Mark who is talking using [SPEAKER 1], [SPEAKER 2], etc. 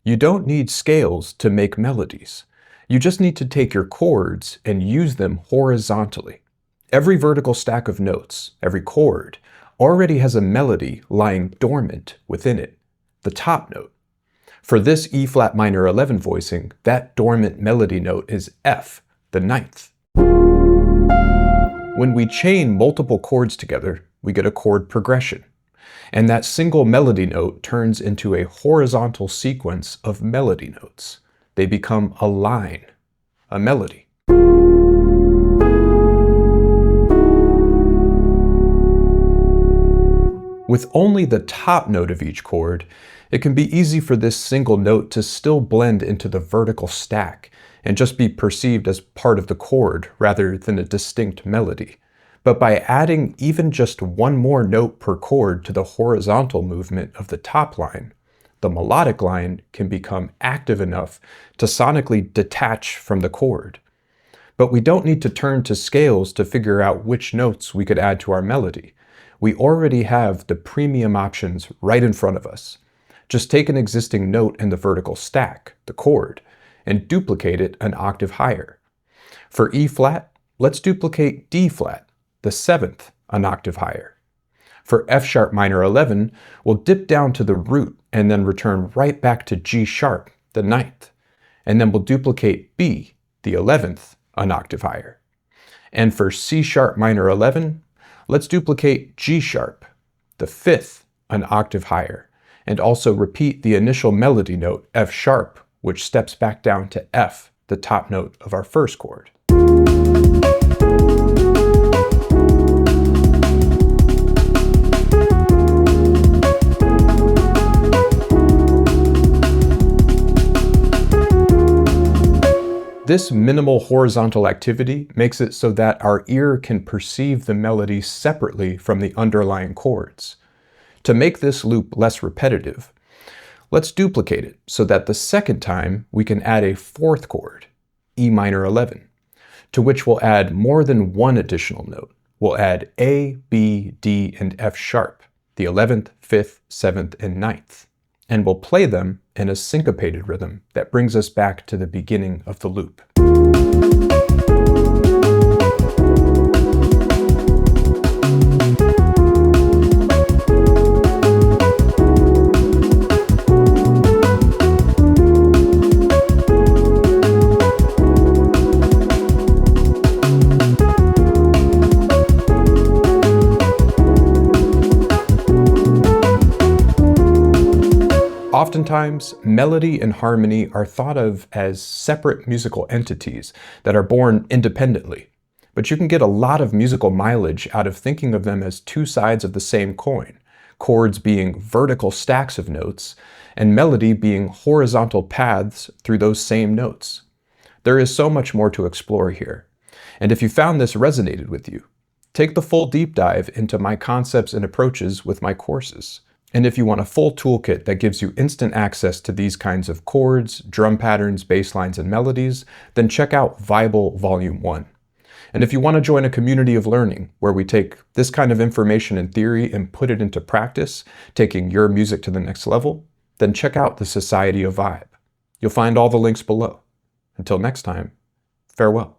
[SPEAKER 1] You don't need scales to make melodies. You just need to take your chords and use them horizontally. Every vertical stack of notes, every chord, already has a melody lying dormant within it, the top note. For this E flat minor 11 voicing, that dormant melody note is F, the ninth. When we chain multiple chords together, we get a chord progression. And that single melody note turns into a horizontal sequence of melody notes. They become a line, a melody. With only the top note of each chord, it can be easy for this single note to still blend into the vertical stack and just be perceived as part of the chord rather than a distinct melody. But by adding even just one more note per chord to the horizontal movement of the top line, the melodic line can become active enough to sonically detach from the chord. But we don't need to turn to scales to figure out which notes we could add to our melody. We already have the premium options right in front of us. Just take an existing note in the vertical stack, the chord, and duplicate it an octave higher. For E flat, let's duplicate D flat, the seventh, an octave higher. For F sharp minor 11, we'll dip down to the root and then return right back to G sharp, the ninth. And then we'll duplicate B, the 11th, an octave higher. And for C sharp minor 11, let's duplicate G sharp, the fifth, an octave higher, and also repeat the initial melody note F sharp, which steps back down to F, the top note of our first chord. This minimal horizontal activity makes it so that our ear can perceive the melody separately from the underlying chords. To make this loop less repetitive, let's duplicate it so that the second time we can add a fourth chord, E minor 11, to which we'll add more than one additional note. We'll add A, B, D, and F sharp, the 11th, 5th, 7th, and 9th. And we'll play them in a syncopated rhythm that brings us back to the beginning of the loop. Oftentimes, melody and harmony are thought of as separate musical entities that are born independently, but you can get a lot of musical mileage out of thinking of them as two sides of the same coin, chords being vertical stacks of notes, and melody being horizontal paths through those same notes. There is so much more to explore here, and if you found this resonated with you, take the full deep dive into my concepts and approaches with my courses. And if you want a full toolkit that gives you instant access to these kinds of chords, drum patterns, bass lines, and melodies, then check out Vible Volume 1. And if you want to join a community of learning where we take this kind of information in theory and put it into practice, taking your music to the next level, then check out the Society of Vibe. You'll find all the links below. Until next time, farewell.